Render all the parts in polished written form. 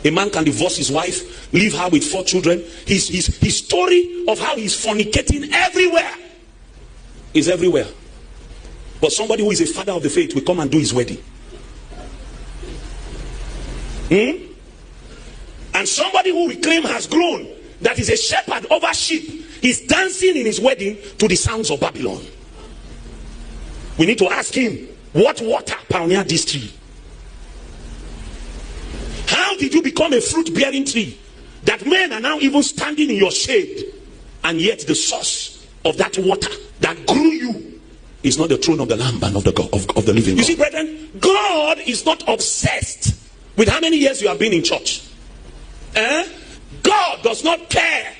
A man can divorce his wife, leave her with 4 children. His story of how he's fornicating everywhere is everywhere. But somebody who is a father of the faith will come and do his wedding. And somebody who we claim has grown, that is a shepherd over sheep, is dancing in his wedding to the sounds of Babylon. We need to ask him, what water pioneered this tree? How did you become a fruit-bearing tree that men are now even standing in your shade, and yet the source of that water that grew you is not the throne of the Lamb and of the living God? You see, brethren, God is not obsessed with how many years you have been in church. God does not care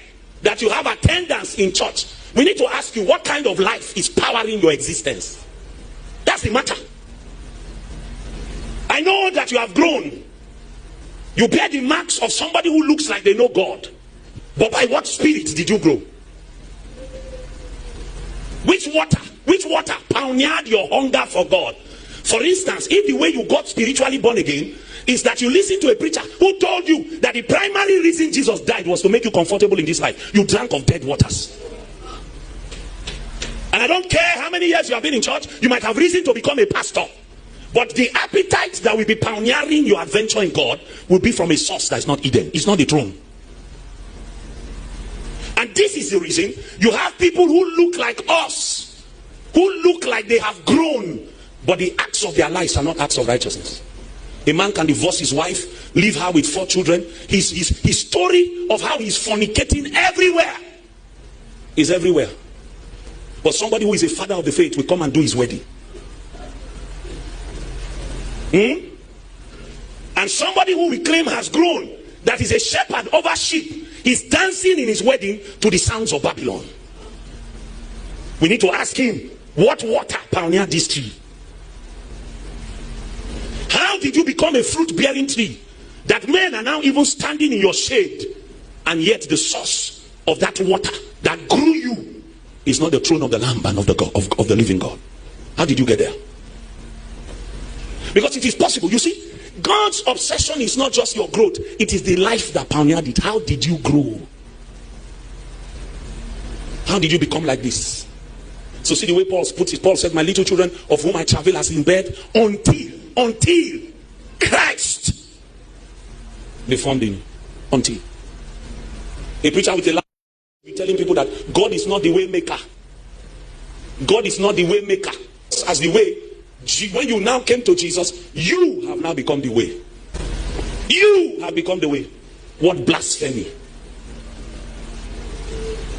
that you have attendance in church. We need to ask you, what kind of life is powering your existence? That's the matter. I know that you have grown. You bear the marks of somebody who looks like they know God. But by what spirit did you grow? Which water pioneered your hunger for God? For instance, if the way you got spiritually born again is that you listen to a preacher who told you that the primary reason Jesus died was to make you comfortable in this life, you drank of dead waters. And I don't care how many years you have been in church, you might have reason to become a pastor. But the appetite that will be pioneering your adventure in God will be from a source that is not Eden. It's not the throne. And this is the reason you have people who look like us, who look like they have grown, but the acts of their lives are not acts of righteousness. A man can divorce his wife, leave her with 4 children. His story of how he's fornicating everywhere is everywhere. But somebody who is a father of the faith will come and do his wedding. And somebody who we claim has grown, that is a shepherd over sheep, is dancing in his wedding to the sounds of Babylon. We need to ask him, what water pioneered this tree? How did you become a fruit-bearing tree that men are now even standing in your shade, and yet the source of that water that grew you is not the throne of the Lamb and of the living God? How did you get there? Because it is possible. You see, God's obsession is not just your growth, it is the life that pioneered it. How did you grow? How did you become like this? So see the way Paul puts it. Paul said, my little children, of whom I travel as in bed, until Christ be formed in you. Until. A preacher with a laugh be telling people that God is not the way maker. God is not the way maker. As the way, when you now came to Jesus, you have now become the way. You have become the way. What blasphemy.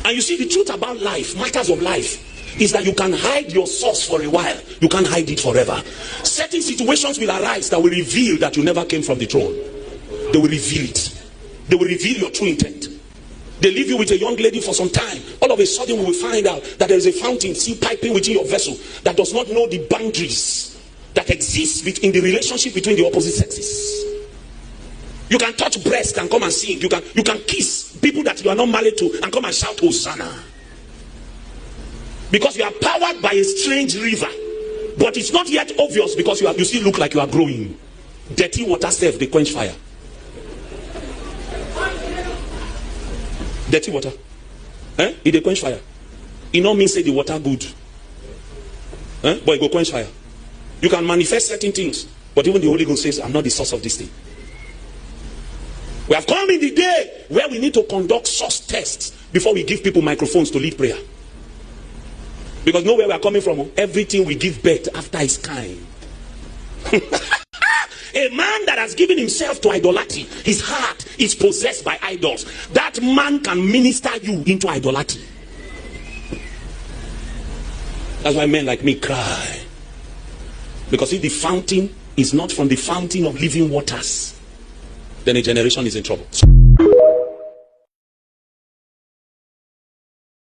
And you see, the truth about life, matters of life, is that you can hide your source for a while. You can't hide it forever. Certain situations will arise that will reveal that you never came from the throne. They will reveal it. They will reveal your true intent. They leave you with a young lady for some time. All of a sudden we will find out that there is a fountain still piping within your vessel that does not know the boundaries that exist in the relationship between the opposite sexes. You can touch breast and come and sing. You can kiss people that you are not married to and come and shout Hosanna. Because you are powered by a strange river. But it's not yet obvious because you still look like you are growing. Dirty water serve, they quench fire. Dirty water. It they quench fire. It don't mean say the water good. But it go quench fire. You can manifest certain things. But even the Holy Ghost says, I'm not the source of this thing. We have come in the day where we need to conduct source tests before we give people microphones to lead prayer. Because know where we are coming from. Everything we give birth after is kind. A man that has given himself to idolatry, his heart is possessed by idols. That man can minister you into idolatry. That's why men like me cry. Because if the fountain is not from the fountain of living waters, then a generation is in trouble.